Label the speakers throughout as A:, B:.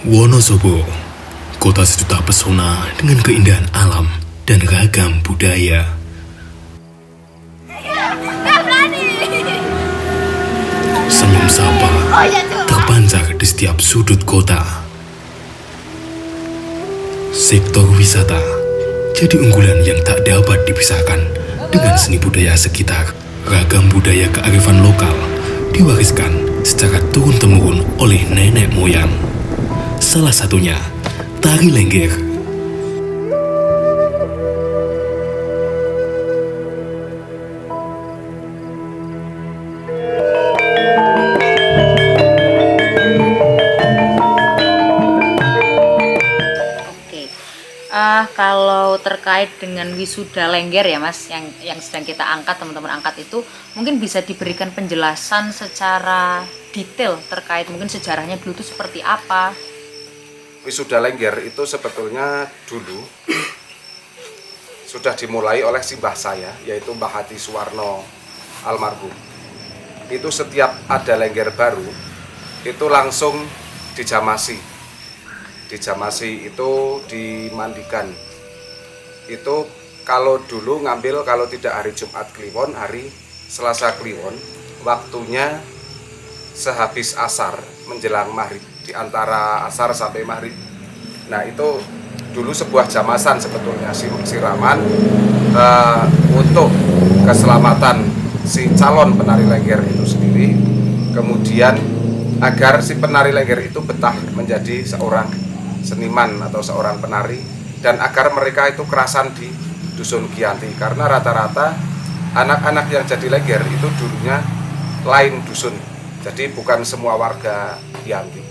A: Wonosobo, kota sejuta pesona dengan keindahan alam dan ragam budaya. Senyum sapa terpancar di setiap sudut kota. Sektor wisata jadi unggulan yang tak dapat dipisahkan dengan seni budaya sekitar. Ragam budaya kearifan lokal diwariskan secara turun-temurun oleh nenek moyang. Salah satunya, tari lengger.
B: Kalau terkait dengan wisuda lengger ya Mas, yang sedang kita angkat, teman-teman angkat itu, mungkin bisa diberikan penjelasan secara detail terkait mungkin sejarahnya dulu itu seperti apa.
C: Wisuda lengger itu sebetulnya dulu sudah dimulai oleh simbah saya, yaitu Mbah Hadi Suwarno almarhum. Itu setiap ada lengger baru, itu langsung dijamasi. Dijamasi itu dimandikan. Itu kalau dulu ngambil, kalau tidak hari Jumat Kliwon, hari Selasa Kliwon, waktunya sehabis asar menjelang maghrib, di antara asar sampai maghrib. Nah itu dulu sebuah jamasan sebetulnya, siraman untuk keselamatan si calon penari lengger itu sendiri, kemudian agar si penari lengger itu betah menjadi seorang seniman atau seorang penari, dan agar mereka itu kerasan di Dusun Giyanti, karena rata-rata anak-anak yang jadi lengger itu dulunya lain dusun, jadi bukan semua warga Giyanti.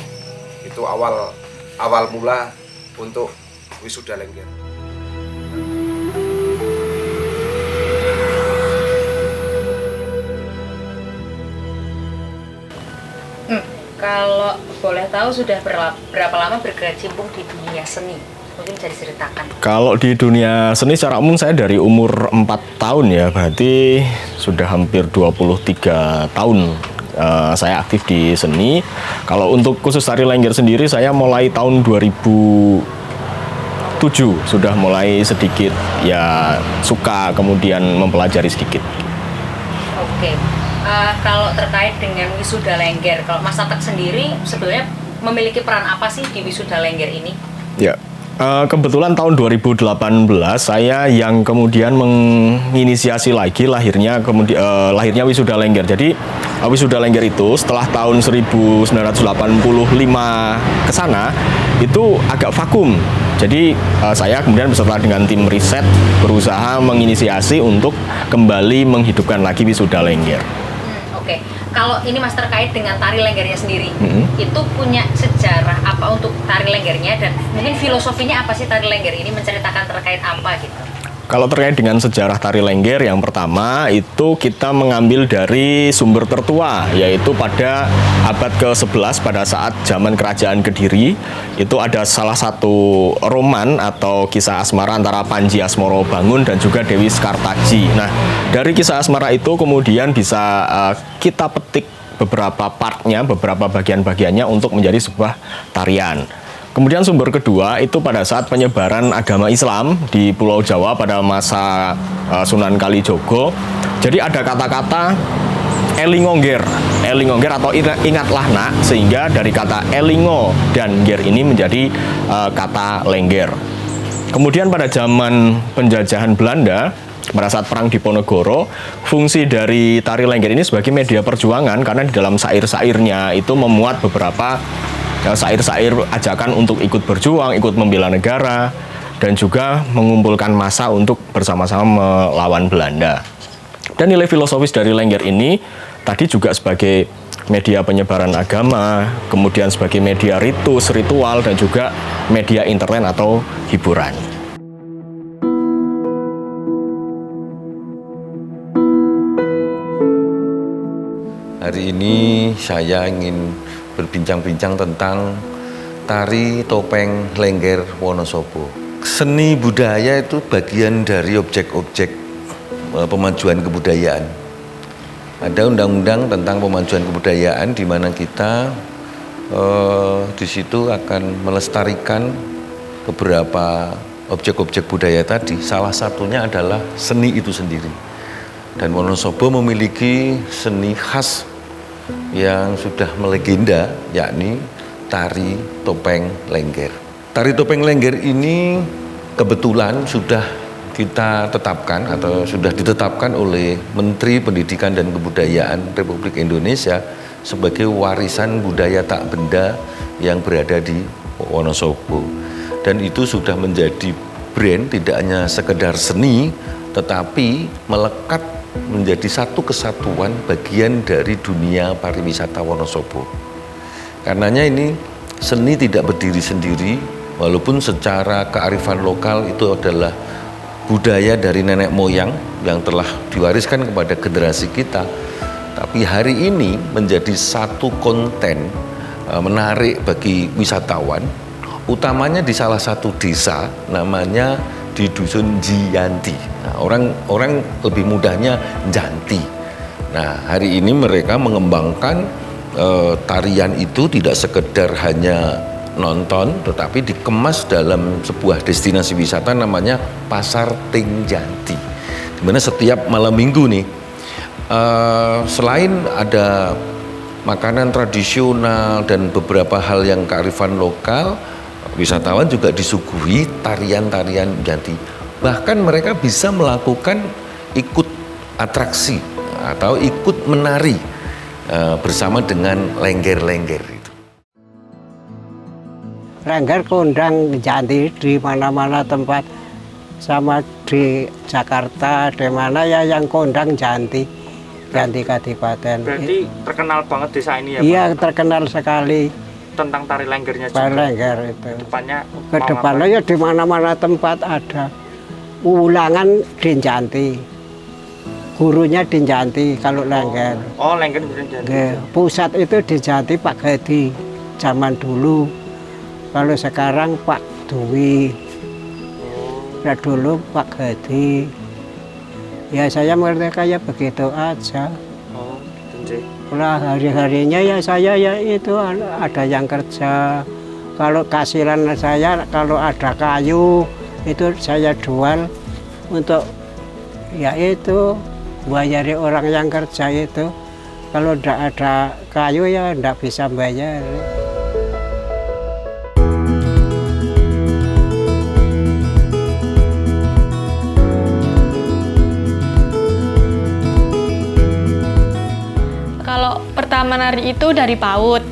C: Itu awal mula untuk wisuda lengger.
B: Kalau boleh tahu sudah berapa lama berkecimpung di dunia seni? Mungkin bisa diceritakan.
D: Kalau di dunia seni secara umum saya dari umur 4 tahun ya, berarti sudah hampir 23 tahun saya aktif di seni. Kalau untuk khusus tari lengger sendiri saya mulai tahun 2007 sudah mulai sedikit ya suka, kemudian mempelajari sedikit.
B: Oke. Kalau terkait dengan wisuda lengger, kalau Mas Tatak sendiri sebetulnya memiliki peran apa sih di wisuda lengger ini?
D: Ya, kebetulan tahun 2018 saya yang kemudian menginisiasi lagi lahirnya wisuda lengger. Jadi wisuda lengger itu setelah tahun 1985 ke sana itu agak vakum. Jadi saya kemudian beserta dengan tim riset berusaha menginisiasi untuk kembali menghidupkan lagi wisuda lengger.
B: Oke, kalau ini Mas terkait dengan tari lenggernya sendiri, itu punya sejarah apa untuk tari lenggernya, dan mungkin filosofinya apa sih tari lengger ini, menceritakan terkait apa gitu?
D: Kalau terkait dengan sejarah tari lengger, yang pertama itu kita mengambil dari sumber tertua, yaitu pada abad ke-11 pada saat zaman Kerajaan Kediri. Itu ada salah satu roman atau kisah asmara antara Panji Asmorobangun dan juga Dewi Sekartaji. Nah, dari kisah asmara itu kemudian bisa kita petik beberapa partnya, beberapa bagian-bagiannya untuk menjadi sebuah tarian. Kemudian sumber kedua itu pada saat penyebaran agama Islam di Pulau Jawa pada masa Sunan Kalijogo. Jadi ada kata-kata elingongger atau ingatlah nak, sehingga dari kata elingo dan ger ini menjadi kata lengger. Kemudian pada zaman penjajahan Belanda, pada saat Perang Diponegoro, fungsi dari tari lengger ini sebagai media perjuangan, karena di dalam sair-sairnya itu memuat beberapa sair-sair ajakan untuk ikut berjuang, ikut membela negara, dan juga mengumpulkan massa untuk bersama-sama melawan Belanda. Dan nilai filosofis dari lengger ini tadi juga sebagai media penyebaran agama, kemudian sebagai media ritus, ritual, dan juga media entertain atau hiburan.
E: Hari ini saya ingin berbincang-bincang tentang tari topeng lengger Wonosobo. Seni budaya itu bagian dari objek-objek pemajuan kebudayaan. Ada undang-undang tentang pemajuan kebudayaan di mana kita di situ akan melestarikan beberapa objek-objek budaya tadi. Salah satunya adalah seni itu sendiri. Dan Wonosobo memiliki seni khas yang sudah melegenda, yakni tari topeng lengger. Tari topeng lengger ini kebetulan sudah kita tetapkan atau sudah ditetapkan oleh Menteri Pendidikan dan Kebudayaan Republik Indonesia sebagai warisan budaya tak benda yang berada di Wonosobo. Dan itu sudah menjadi brand, tidak hanya sekedar seni, tetapi melekat menjadi satu kesatuan bagian dari dunia pariwisata Wonosobo. Karenanya ini seni tidak berdiri sendiri, walaupun secara kearifan lokal itu adalah budaya dari nenek moyang yang telah diwariskan kepada generasi kita. Tapi hari ini menjadi satu konten menarik bagi wisatawan, utamanya di salah satu desa namanya di Dusun Jiyanti. Nah, orang lebih mudahnya Janti. Nah, hari ini mereka mengembangkan tarian itu tidak sekedar hanya nonton, tetapi dikemas dalam sebuah destinasi wisata namanya Pasar Ting Janti. Dimana setiap malam minggu nih, selain ada makanan tradisional dan beberapa hal yang kearifan lokal, wisatawan juga disuguhi tarian-tarian Janti. Bahkan mereka bisa melakukan ikut atraksi atau ikut menari bersama dengan lengger-lengger itu.
F: Lengger kondang Janti di mana-mana tempat, sama di Jakarta, di mana ya yang kondang Janti Kadipaten.
G: Berarti terkenal banget desa ini ya, Pak?
F: Iya, terkenal sekali.
G: Tentang tari lenggernya juga.
F: Tari lengger itu.
G: Kedepannya
F: ya di mana-mana tempat ada ulangan di Janti. Gurunya di Janti kalau lengger.
G: Oh, lengger di Janti.
F: Pusat itu di Janti Pak Gadi zaman dulu. Kalau sekarang Pak Dwi. Nah, dulu Pak Gadi. Ya saya mengerti kayak begitu aja.
G: Oh, gitu.
F: Nah, hari-harinya ya saya ya itu ada yang kerja. Kalau kasiran saya kalau ada kayu itu saya jual untuk ya itu bayari orang yang kerja itu. Kalau tidak ada kayu ya tidak bisa bayar.
H: Pertama nari itu dari PAUD,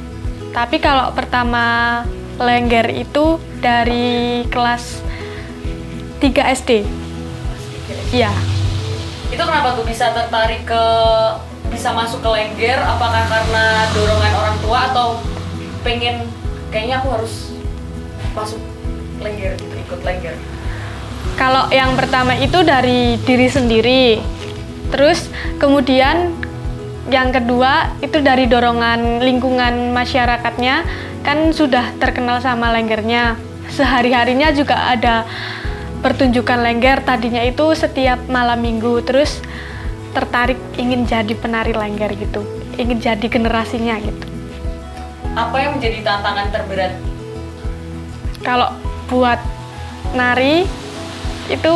H: tapi kalau pertama lengger itu dari kelas 3 SD. Iya.
B: Itu kenapa tuh bisa tertarik bisa masuk ke lengger? Apakah karena dorongan orang tua atau pengen kayaknya aku harus masuk lengger gitu, ikut lengger?
H: Kalau yang pertama itu dari diri sendiri, terus kemudian yang kedua itu dari dorongan lingkungan masyarakatnya, kan sudah terkenal sama lenggernya. Sehari-harinya juga ada pertunjukan lengger, tadinya itu setiap malam minggu, terus tertarik ingin jadi penari lengger gitu, ingin jadi generasinya gitu.
B: Apa yang menjadi tantangan terberat?
H: Kalau buat nari itu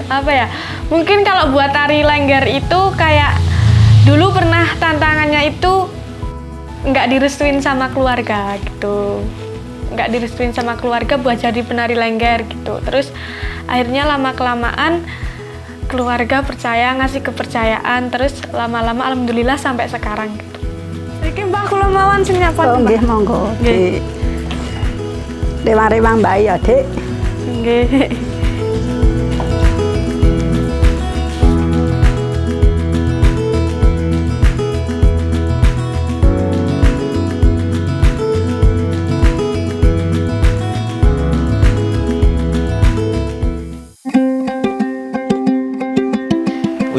H: apa ya, mungkin kalau buat tari lengger itu kayak dulu pernah tantangannya itu nggak direstuin sama keluarga gitu, nggak direstuin sama keluarga buat jadi penari lengger gitu. Terus akhirnya lama-kelamaan keluarga percaya, ngasih kepercayaan, terus lama-lama alhamdulillah sampai sekarang gitu. Iki Mbak kula mawon sing nyapa.
I: Oh nggih monggo. Nggih. Deware Mang Mbak ya, Dik.
H: Nggih.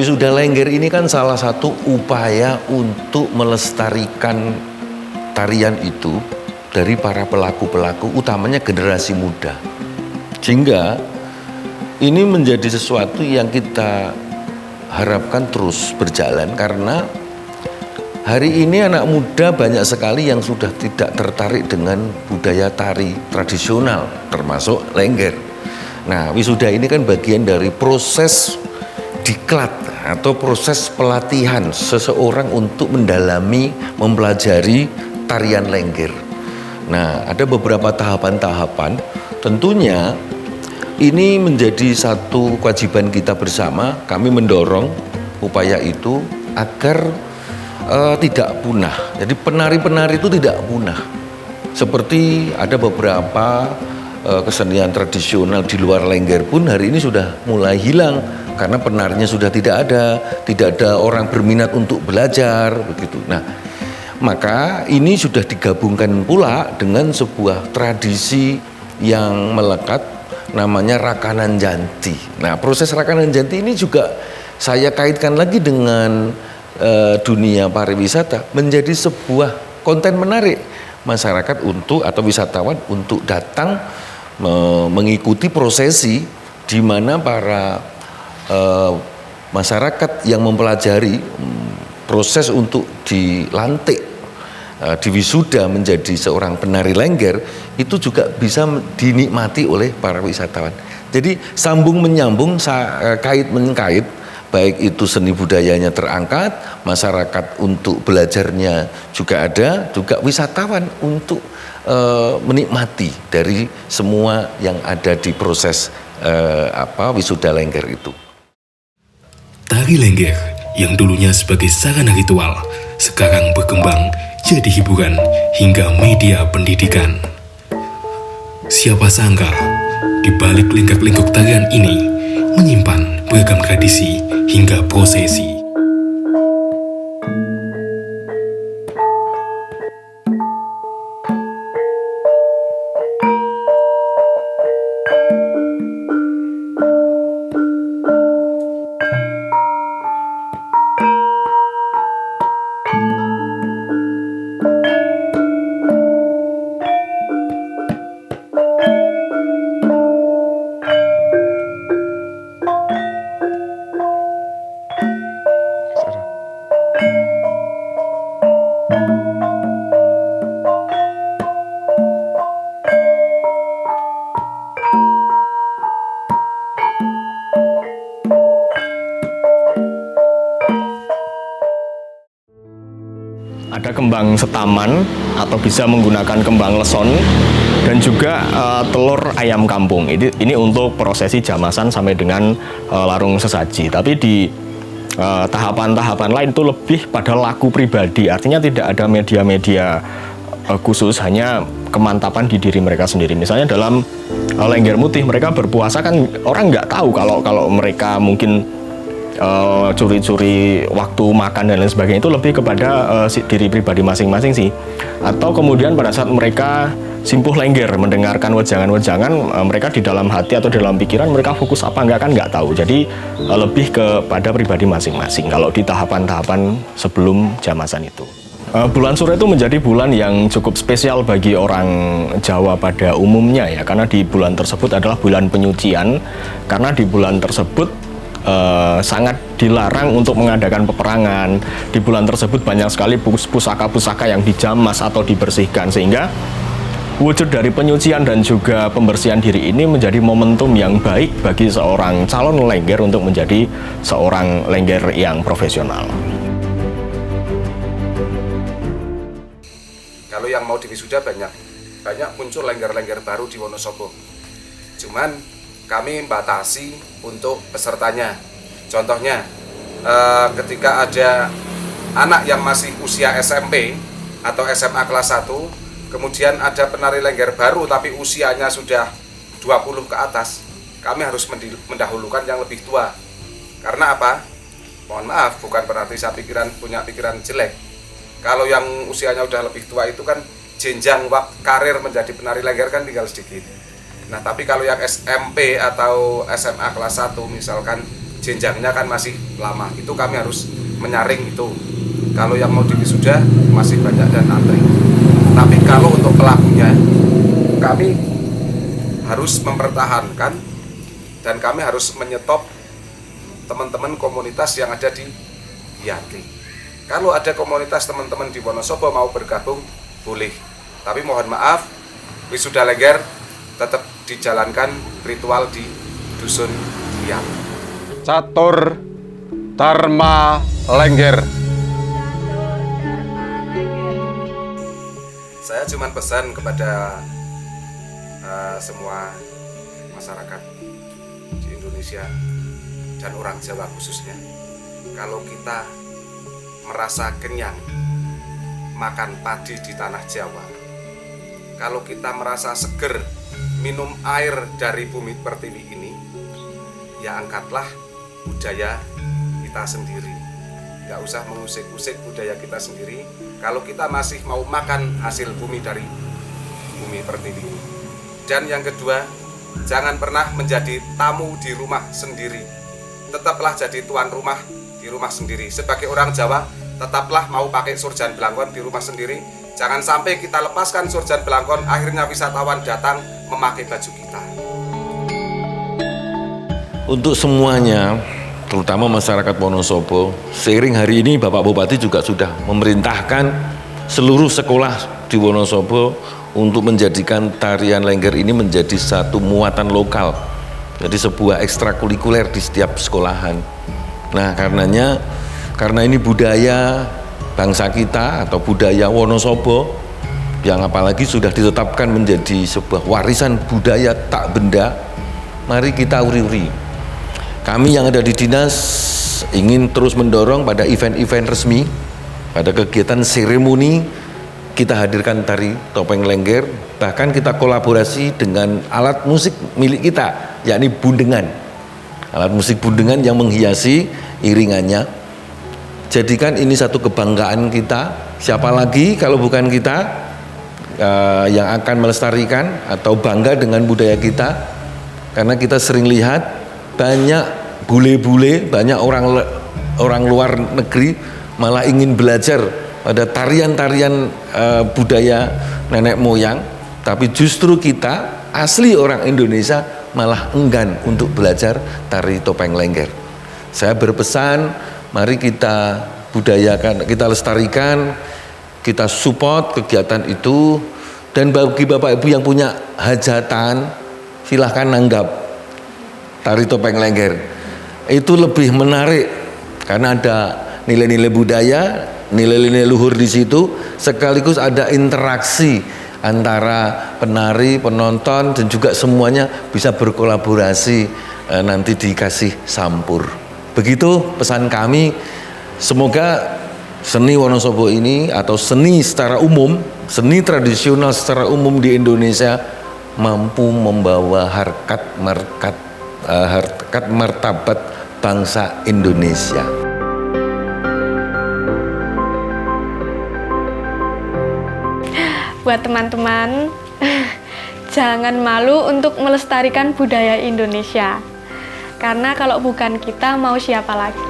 E: Wisuda lengger ini kan salah satu upaya untuk melestarikan tarian itu dari para pelaku-pelaku, utamanya generasi muda. Sehingga ini menjadi sesuatu yang kita harapkan terus berjalan, karena Hari ini anak muda banyak sekali yang sudah tidak tertarik dengan budaya tari tradisional, termasuk lengger. Nah, wisuda ini kan bagian dari proses diklat atau proses pelatihan seseorang untuk mendalami, mempelajari tarian lengger. Nah, ada beberapa tahapan-tahapan. Tentunya ini menjadi satu kewajiban kita bersama. Kami mendorong upaya itu agar tidak punah. Jadi penari-penari itu tidak punah. Seperti ada beberapa kesenian tradisional di luar lengger pun hari ini sudah mulai hilang karena penarinya sudah tidak ada orang berminat untuk belajar begitu. Nah, maka ini sudah digabungkan pula dengan sebuah tradisi yang melekat namanya Rakanan Janti. Nah, proses Rakanan Janti ini juga saya kaitkan lagi dengan dunia pariwisata menjadi sebuah konten menarik masyarakat untuk atau wisatawan untuk datang mengikuti prosesi di mana para masyarakat yang mempelajari proses untuk dilantik di wisuda menjadi seorang penari lengger itu juga bisa dinikmati oleh para wisatawan. Jadi sambung menyambung, kait mengkait, baik itu seni budayanya terangkat, masyarakat untuk belajarnya juga ada, juga wisatawan untuk menikmati dari semua yang ada di proses wisuda lengger itu.
A: Tari lengger yang dulunya sebagai sarana ritual sekarang berkembang jadi hiburan hingga media pendidikan. Siapa sangka di balik lingkar-lingkup tarian ini menyimpan beragam tradisi hingga prosesi.
D: Ada kembang setaman atau bisa menggunakan kembang leson dan juga telur ayam kampung. Ini untuk prosesi jamasan sampai dengan larung sesaji. Tapi di tahapan-tahapan lain itu lebih pada laku pribadi. Artinya tidak ada media-media khusus, hanya kemantapan di diri mereka sendiri. Misalnya dalam lengger mutih mereka berpuasa kan orang nggak tahu kalau mereka mungkin curi-curi waktu makan dan lain sebagainya, itu lebih kepada diri pribadi masing-masing sih. Atau kemudian pada saat mereka simpuh lengger mendengarkan wejangan-wejangan, mereka di dalam hati atau dalam pikiran mereka fokus apa enggak kan nggak tahu. Jadi lebih kepada pribadi masing-masing kalau di tahapan-tahapan sebelum jamasan itu. Bulan Suro itu menjadi bulan yang cukup spesial bagi orang Jawa pada umumnya ya, karena di bulan tersebut adalah bulan penyucian. Karena di bulan tersebut sangat dilarang untuk mengadakan peperangan. Di bulan tersebut banyak sekali pusaka-pusaka yang dijamas atau dibersihkan, sehingga wujud dari penyucian dan juga pembersihan diri ini menjadi momentum yang baik bagi seorang calon lengger untuk menjadi seorang lengger yang profesional.
C: Kalau yang mau diwisuda banyak muncul lengger-lengger baru di Wonosobo. Cuman kami batasi untuk pesertanya. Contohnya, ketika ada anak yang masih usia SMP atau SMA kelas 1, kemudian ada penari lengger baru tapi usianya sudah 20 ke atas, kami harus mendahulukan yang lebih tua. Karena apa? Mohon maaf, bukan berarti saya punya pikiran jelek. Kalau yang usianya udah lebih tua itu kan jenjang karir menjadi penari lengger kan tinggal sedikit. Nah, tapi kalau yang SMP atau SMA kelas 1 misalkan jenjangnya kan masih lama, itu kami harus menyaring itu. Kalau yang mau diwisuda masih banyak dan antri. Tapi kalau untuk pelakunya, kami harus mempertahankan dan kami harus menyetop teman-teman komunitas yang ada di Yati. Kalau ada komunitas teman-teman di Wonosobo mau bergabung, boleh. Tapi mohon maaf, wisuda lengger tetap dijalankan ritual di Dusun Liang.
J: Catur Dharma Lengger.
C: Saya cuma pesan kepada semua masyarakat di Indonesia dan orang Jawa khususnya, kalau kita merasa kenyang makan padi di tanah Jawa, kalau kita merasa seger minum air dari bumi pertiwi ini, ya angkatlah budaya kita sendiri. Nggak usah mengusik-usik budaya kita sendiri kalau kita masih mau makan hasil bumi dari bumi pertiwi ini. Dan yang kedua, jangan pernah menjadi tamu di rumah sendiri. Tetaplah jadi tuan rumah di rumah sendiri. Sebagai orang Jawa, tetaplah mau pakai surjan belangkon di rumah sendiri. Jangan sampai kita lepaskan surjan belangkon, akhirnya wisatawan datang memakai baju kita.
E: Untuk semuanya, terutama masyarakat Wonosobo, seiring hari ini Bapak Bupati juga sudah memerintahkan seluruh sekolah di Wonosobo untuk menjadikan tarian lengger ini menjadi satu muatan lokal, jadi sebuah ekstrakurikuler di setiap sekolahan. Nah, karena ini budaya bangsa kita atau budaya Wonosobo yang apalagi sudah ditetapkan menjadi sebuah warisan budaya tak benda, mari kita uri-uri. Kami yang ada di dinas ingin terus mendorong pada event-event resmi, pada kegiatan seremoni kita hadirkan tari topeng lengger, bahkan kita kolaborasi dengan alat musik milik kita, yakni bundengan. Alat musik bundengan yang menghiasi iringannya. Jadikan ini satu kebanggaan kita. Siapa lagi kalau bukan kita yang akan melestarikan atau bangga dengan budaya kita? Karena kita sering lihat banyak bule-bule, banyak orang luar negeri malah ingin belajar pada tarian-tarian budaya nenek moyang, tapi justru kita asli orang Indonesia malah enggan untuk belajar tari topeng lengger. Saya berpesan, mari kita budayakan, kita lestarikan, kita support kegiatan itu, dan bagi Bapak Ibu yang punya hajatan, silahkan nanggap tari topeng lengger. Itu lebih menarik karena ada nilai-nilai budaya, nilai-nilai luhur di situ, sekaligus ada interaksi antara penari, penonton, dan juga semuanya bisa berkolaborasi, nanti dikasih sampur. Begitu pesan kami. Semoga seni Wonosobo ini atau seni secara umum, seni tradisional secara umum di Indonesia mampu membawa harkat martabat bangsa Indonesia.
H: Buat teman-teman, jangan malu untuk melestarikan budaya Indonesia. Karena kalau bukan kita, mau siapa lagi?